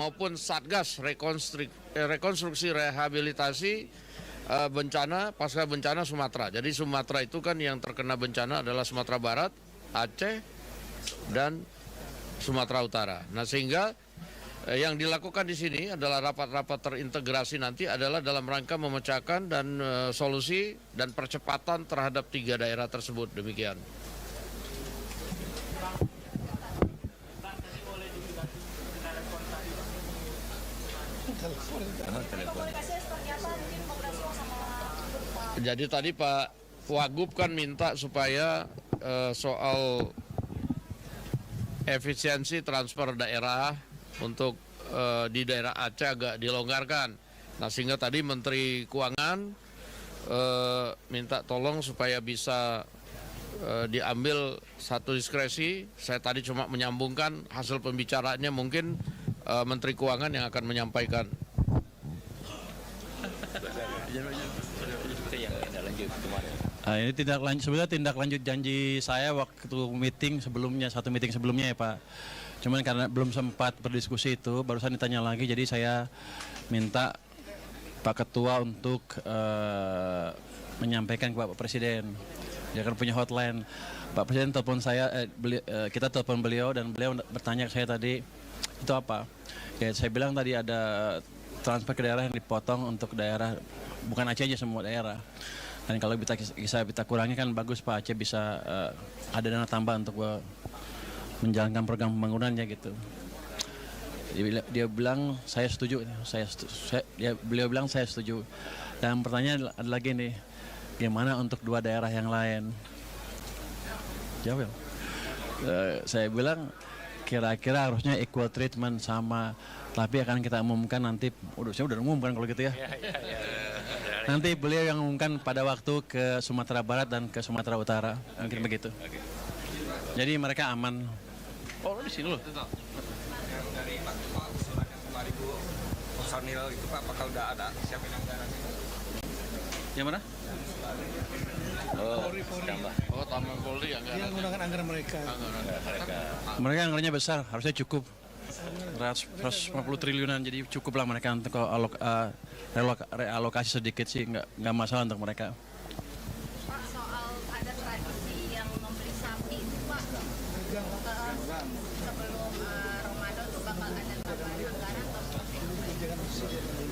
maupun Satgas Rekonstruksi Rehabilitasi Bencana Pasca Bencana Sumatera. Jadi Sumatera itu kan yang terkena bencana adalah Sumatera Barat, Aceh, dan Sumatera Utara. Nah, sehingga yang dilakukan di sini adalah rapat-rapat terintegrasi nanti adalah dalam rangka memecahkan dan solusi dan percepatan terhadap 3 daerah tersebut. Demikian. Jadi tadi Pak Wagub kan minta supaya soal efisiensi transfer daerah untuk di daerah Aceh agak dilonggarkan. Nah, sehingga tadi Menteri Keuangan minta tolong supaya bisa diambil satu diskresi. Saya tadi cuma menyambungkan hasil pembicaraannya, mungkin Menteri Keuangan yang akan menyampaikan. Ini sebenarnya tindak lanjut janji saya waktu satu meeting sebelumnya ya Pak. Cuman karena belum sempat berdiskusi itu, barusan ditanya lagi, jadi saya minta Pak Ketua untuk menyampaikan ke Pak Presiden. Dia kan punya hotline. Pak Presiden telepon saya, kita telepon beliau dan beliau bertanya ke saya tadi, itu apa? Ya saya bilang tadi ada transfer ke daerah yang dipotong untuk daerah, bukan Aceh aja, semua daerah. Dan kalau kita kurangi kan bagus Pak, Aceh bisa ada dana tambah untuk menjalankan program pembangunannya gitu. Dia bilang saya setuju, beliau bilang saya setuju. Dan pertanyaan ada lagi nih, gimana untuk 2 daerah yang lain? Jawab. Saya bilang kira-kira harusnya equal treatment sama, tapi akan kita umumkan nanti. Saya udah umumkan kalau gitu ya. Nanti beliau yang umumkan pada waktu ke Sumatera Barat dan ke Sumatera Utara, mungkin begitu. Jadi mereka aman. Oh, di sini loh. Dari Pak Ketua usulan yang 5.000 personil itu Pak, apakah udah ada siapin anggaran itu? Yang mana? Tambah. Oh, tambah Polri anggaran. Dia menggunakan anggaran mereka. Mereka anggarannya besar, harusnya cukup. 150 triliunan, jadi cukup lah mereka untuk realokasi sedikit sih, nggak masalah untuk mereka. Pak, soal ada tradisi yang membeli sapi itu Pak, sebelum Ramadan itu bakal ada tambahan anggaran atau seperti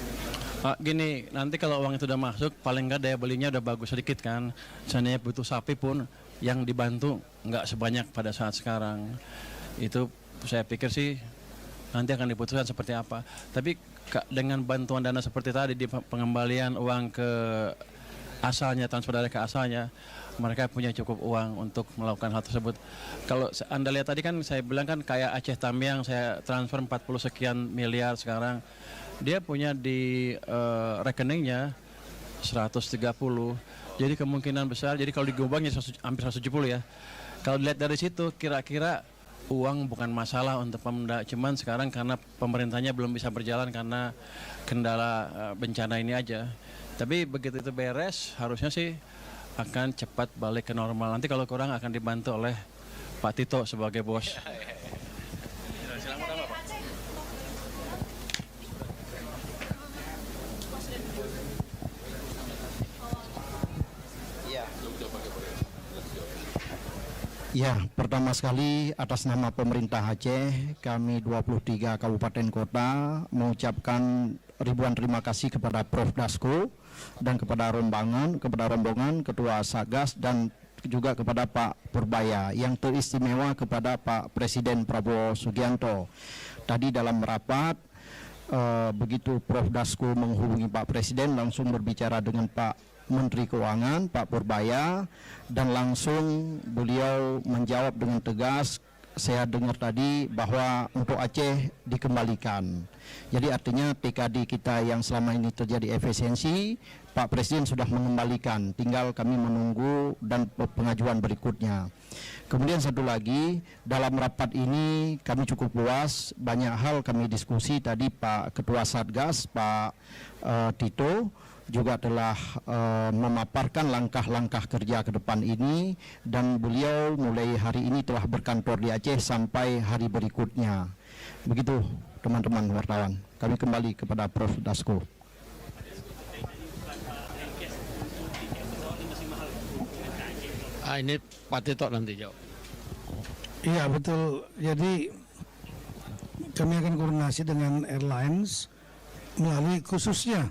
apa? Gini, nanti kalau uang itu udah masuk, paling nggak daya belinya udah bagus sedikit kan. Seandainya butuh sapi pun, yang dibantu nggak sebanyak pada saat sekarang. Itu saya pikir sih nanti akan diputuskan seperti apa. Tapi dengan bantuan dana seperti tadi, di pengembalian uang ke asalnya, transfer dari ke asalnya, mereka punya cukup uang untuk melakukan hal tersebut. Kalau Anda lihat tadi kan saya bilang kan kayak Aceh Tamiang, saya transfer 40 sekian miliar sekarang. Dia punya di rekeningnya 130. Jadi kemungkinan besar, jadi kalau digobangnya hampir 170 ya. Kalau dilihat dari situ, kira-kira uang bukan masalah untuk Pemda, cuman sekarang karena pemerintahnya belum bisa berjalan karena kendala bencana ini aja. Tapi begitu itu beres, harusnya sih akan cepat balik ke normal. Nanti kalau kurang akan dibantu oleh Pak Tito sebagai bos. Ya, pertama sekali atas nama pemerintah Aceh, kami 23 kabupaten kota mengucapkan ribuan terima kasih kepada Prof. Dasko dan kepada rombongan Ketua Satgas dan juga kepada Pak Purbaya, yang teristimewa kepada Pak Presiden Prabowo Subianto. Tadi dalam rapat, begitu Prof. Dasko menghubungi Pak Presiden, langsung berbicara dengan Pak Menteri Keuangan, Pak Purbaya, dan langsung beliau menjawab dengan tegas. Saya dengar tadi bahwa untuk Aceh dikembalikan. Jadi artinya TKD kita yang selama ini terjadi efisiensi, Pak Presiden sudah mengembalikan, tinggal kami menunggu dan pengajuan berikutnya. Kemudian satu lagi, dalam rapat ini kami cukup luas, banyak hal kami diskusi. Tadi Pak Ketua Satgas, Pak Tito, juga telah memaparkan langkah-langkah kerja ke depan ini, dan beliau mulai hari ini telah berkantor di Aceh sampai hari berikutnya. Begitu. teman-teman wartawan. Kami kembali kepada Prof. Dasko. Ini Pak Tito nanti jawab. Iya betul. Jadi kami akan koordinasi dengan airlines melalui khususnya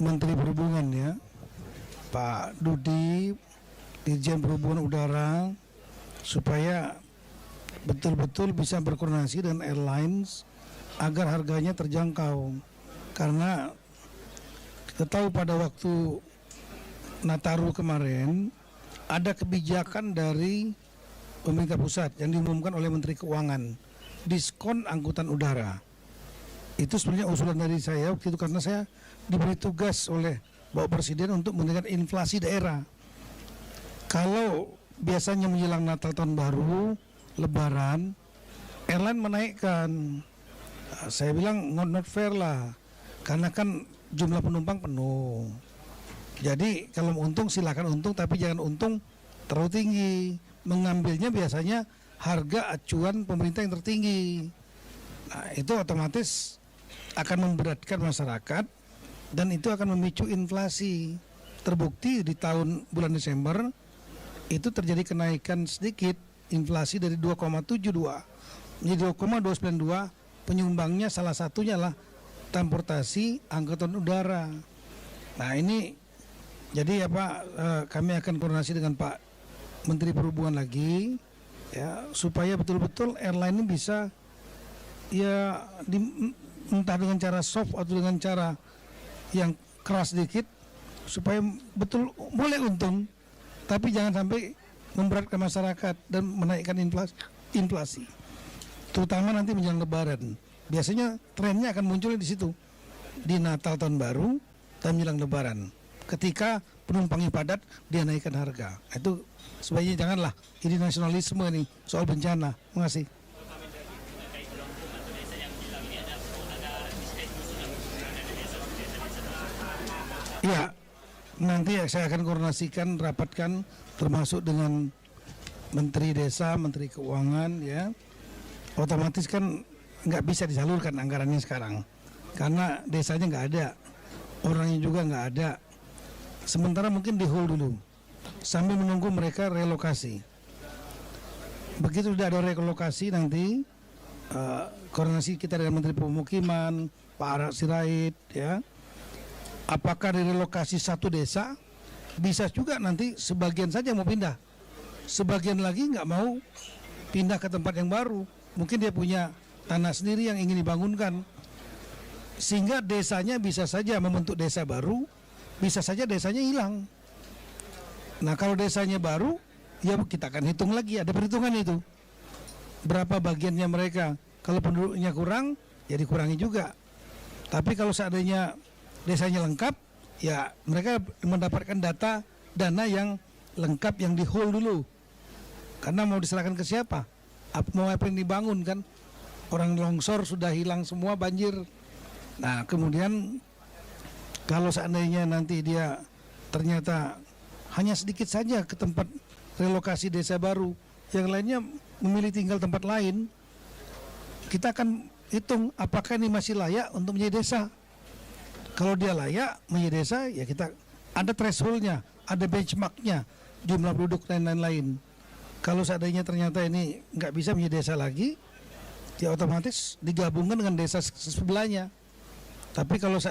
Menteri Perhubungan ya, Pak Dudi, Dirjen Perhubungan Udara, supaya betul-betul bisa berkoordinasi dengan airlines agar harganya terjangkau. Karena kita tahu pada waktu Nataru kemarin ada kebijakan dari pemerintah pusat yang diumumkan oleh Menteri Keuangan, diskon angkutan udara. Itu sebenarnya usulan dari saya waktu itu karena saya diberi tugas oleh Bapak Presiden untuk mengendalikan inflasi daerah. Kalau biasanya menjelang Natal Tahun Baru, Lebaran, airline menaikkan. Saya bilang not fair lah, karena kan jumlah penumpang penuh. Jadi kalau untung silakan untung, tapi jangan untung terlalu tinggi. Mengambilnya biasanya harga acuan pemerintah yang tertinggi. Nah, itu otomatis akan memberatkan masyarakat dan itu akan memicu inflasi. Terbukti di bulan Desember itu terjadi kenaikan sedikit inflasi dari 2,72 menjadi 2,292. Penyumbangnya salah satunya lah transportasi angkutan udara. Nah ini jadi kami akan koordinasi dengan Pak Menteri Perhubungan lagi ya, supaya betul-betul airline ini bisa ya entah dengan cara soft atau dengan cara yang keras sedikit supaya betul boleh untung, tapi jangan sampai memberatkan masyarakat dan menaikkan inflasi. Terutama nanti menjelang Lebaran. Biasanya trennya akan muncul di situ, di Natal Tahun Baru dan menjelang Lebaran. Ketika penumpangnya padat, dia naikkan harga. Itu sebaiknya janganlah. Ini nasionalisme nih soal bencana. Terima kasih. Ya, nanti saya akan koordinasikan, rapatkan, termasuk dengan Menteri Desa, Menteri Keuangan, ya. Otomatis kan nggak bisa disalurkan anggarannya sekarang, karena desanya nggak ada, orangnya juga nggak ada. Sementara mungkin di hold dulu, sambil menunggu mereka relokasi. Begitu sudah ada relokasi nanti, koordinasi kita dengan Menteri Pemukiman, Pak Arad Sirait, ya. Apakah direlokasi satu desa, bisa juga nanti sebagian saja mau pindah, sebagian lagi nggak mau pindah ke tempat yang baru. Mungkin dia punya tanah sendiri yang ingin dibangunkan, sehingga desanya bisa saja membentuk desa baru, bisa saja desanya hilang. Nah kalau desanya baru, ya kita akan hitung lagi, ada perhitungan itu. Berapa bagiannya mereka, kalau penduduknya kurang, ya dikurangi juga. Tapi kalau seandainya desanya lengkap, ya mereka mendapatkan dana yang lengkap yang di hold dulu. Karena mau diserahkan ke siapa? Mau apa yang dibangun kan? Orang longsor sudah hilang semua, banjir. Nah kemudian kalau seandainya nanti dia ternyata hanya sedikit saja ke tempat relokasi desa baru, yang lainnya memilih tinggal tempat lain, kita akan hitung apakah ini masih layak untuk menjadi desa. Kalau dia layak menjadi desa, ya kita ada thresholdnya, ada benchmarknya, jumlah penduduk dan lain-lain. Kalau seandainya ternyata ini nggak bisa menjadi desa lagi, ya otomatis digabungkan dengan desa sebelahnya. Tapi kalau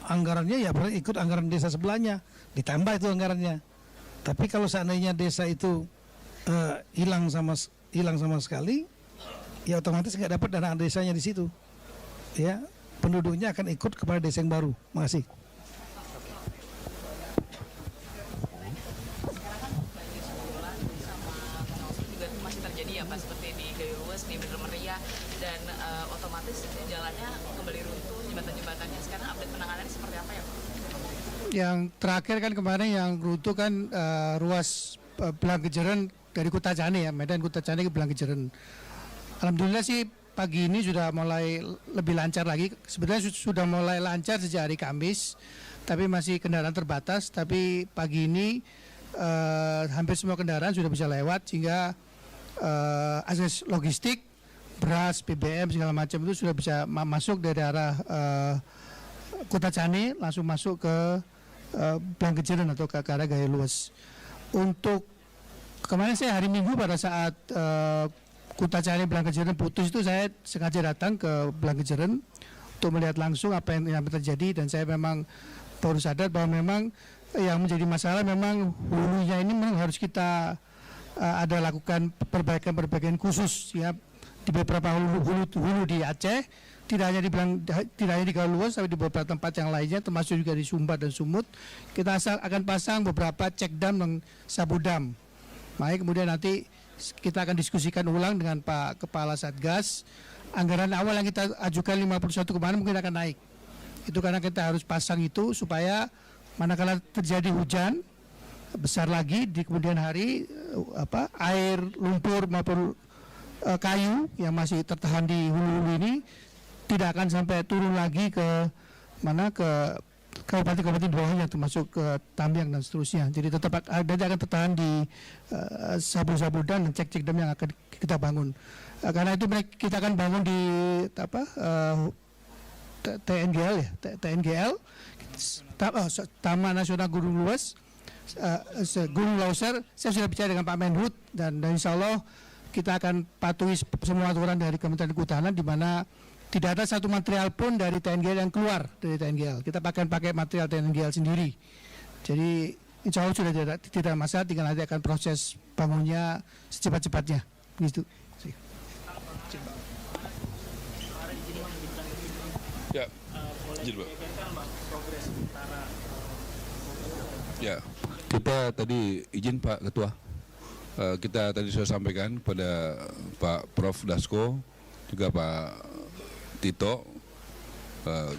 anggarannya ya berarti ikut anggaran desa sebelahnya, ditambah itu anggarannya. Tapi kalau seandainya desa itu hilang sama sekali, ya otomatis nggak dapat dana desanya di situ. Ya, penduduknya akan ikut kepada desa yang baru. Makasih. Seperti di Gayuruas, di Bener Meriah, dan otomatis jalannya kembali runtuh, jembatan-jembatannya. Sekarang update penanganannya seperti apa ya Pak? Yang terakhir kan kemarin yang runtuh kan ruas Blangkejeren dari Kutajane ya, Medan Kutajane ke Blangkejeren. Alhamdulillah sih pagi ini sudah mulai lebih lancar lagi. Sebenarnya sudah mulai lancar sejak hari Kamis, tapi masih kendaraan terbatas. Tapi pagi ini hampir semua kendaraan sudah bisa lewat, sehingga akses logistik beras, BBM segala macam itu sudah bisa masuk dari arah Kota Cane langsung masuk ke Blangkejeren atau ke arah Gaya Luas. Untuk kemarin saya hari Minggu pada saat Kota Cane Blangkejeren putus itu saya sengaja datang ke Blangkejeren untuk melihat langsung apa yang terjadi, dan saya memang baru sadar bahwa memang yang menjadi masalah memang hulunya ini memang harus kita ada lakukan perbaikan khusus ya di beberapa hulu di Aceh, tidak hanya di Gaya Luas tapi di beberapa tempat yang lainnya termasuk juga di Sumbar dan Sumut. Kita akan pasang beberapa cek dam dan sabu dam. Baik, kemudian nanti kita akan diskusikan ulang dengan Pak Kepala Satgas. Anggaran awal yang kita ajukan 51 kemarin mungkin akan naik. Itu karena kita harus pasang itu supaya manakala terjadi hujan besar lagi di kemudian hari air lumpur maupun kayu yang masih tertahan di hulu-hulu ini tidak akan sampai turun lagi ke kabupaten-kabupaten di bawahnya termasuk ke Tambiang dan seterusnya. Jadi tetap akan tertahan di sabu-sabu dan cek-cek dam yang akan kita bangun. Karena itu kita akan bangun di TNGL Taman Nasional Gunung Luas, Gunung Lauser. Saya sudah bicara dengan Pak Menhub dan insya Allah kita akan patuhi semua aturan dari Kementerian Kehutanan, di mana tidak ada satu material pun dari TNGL yang keluar dari TNGL. Kita pakai material TNGL sendiri. Jadi insya Allah sudah tidak masalah, tinggal nanti akan proses bangunnya secepat-cepatnya. Gitu. Ya, ya, kita tadi izin Pak Ketua, kita tadi sudah sampaikan pada Pak Prof Dasko, juga Pak Tito,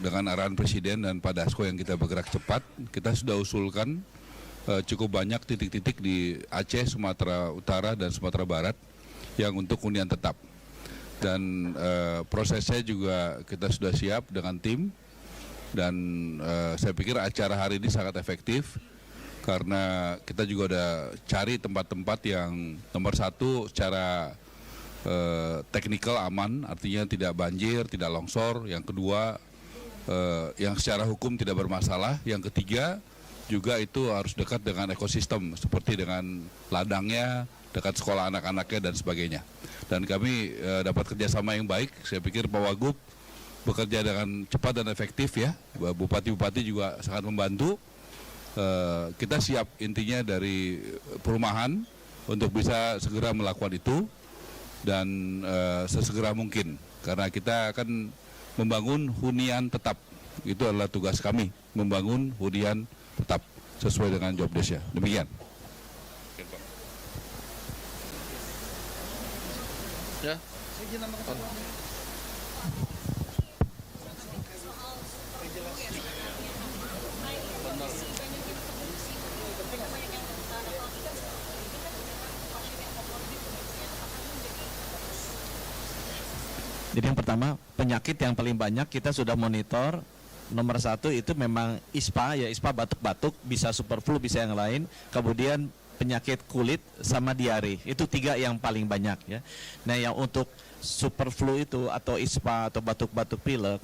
dengan arahan Presiden dan Pak Dasko yang kita bergerak cepat, kita sudah usulkan cukup banyak titik-titik di Aceh, Sumatera Utara dan Sumatera Barat yang untuk hunian tetap. Dan prosesnya juga kita sudah siap dengan tim, dan saya pikir acara hari ini sangat efektif karena kita juga udah cari tempat-tempat yang nomor satu secara teknikal aman, artinya tidak banjir, tidak longsor. Yang kedua yang secara hukum tidak bermasalah. Yang ketiga juga itu harus dekat dengan ekosistem seperti dengan ladangnya, dekat sekolah anak-anaknya dan sebagainya. Dan kami dapat kerjasama yang baik. Saya pikir Pak Wagub bekerja dengan cepat dan efektif ya. Bupati-bupati juga sangat membantu. Kita siap intinya dari perumahan untuk bisa segera melakukan itu dan sesegera mungkin. Karena kita akan membangun hunian tetap. Itu adalah tugas kami, membangun hunian tetap sesuai dengan job desk-nya. Demikian. Ya. Jadi yang pertama, penyakit yang paling banyak kita sudah monitor. Nomor satu itu memang ISPA, ya ISPA batuk-batuk, bisa superflu, bisa yang lain. Kemudian penyakit kulit sama diare, itu 3 yang paling banyak ya. Nah yang untuk superflu itu atau ISPA atau batuk-batuk pilek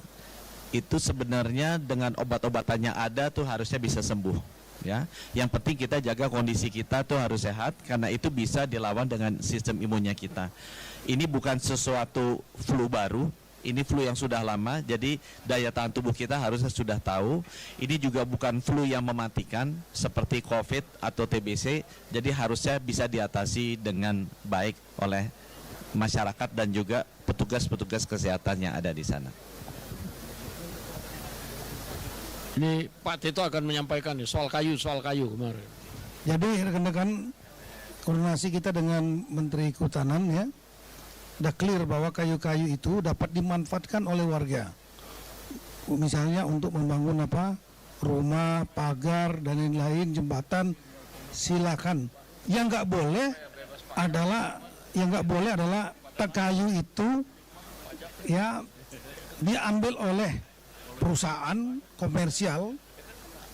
itu sebenarnya dengan obat-obatannya ada tuh harusnya bisa sembuh ya. Yang penting kita jaga kondisi kita tuh harus sehat, karena itu bisa dilawan dengan sistem imunnya kita. Ini bukan sesuatu flu baru, ini flu yang sudah lama, jadi daya tahan tubuh kita harusnya sudah tahu. Ini juga bukan flu yang mematikan seperti COVID atau TBC, jadi harusnya bisa diatasi dengan baik oleh masyarakat dan juga petugas-petugas kesehatan yang ada di sana. Ini Pak Tito akan menyampaikan nih soal kayu kemarin. Jadi rekan-rekan, koordinasi kita dengan Menteri Kehutanan ya, udah clear bahwa kayu-kayu itu dapat dimanfaatkan oleh warga. Misalnya untuk membangun rumah, pagar dan lain-lain, jembatan, silakan. Yang nggak boleh adalah kayu itu ya diambil oleh perusahaan komersial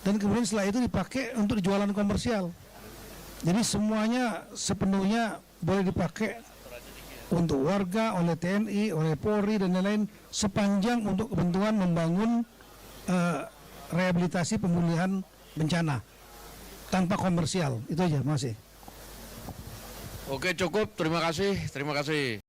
dan kemudian setelah itu dipakai untuk jualan komersial. Jadi semuanya sepenuhnya boleh dipakai untuk warga, oleh TNI, oleh Polri dan lain-lain sepanjang untuk kepentingan membangun rehabilitasi pemulihan bencana tanpa komersial. Itu aja, masih. Oke, cukup. Terima kasih.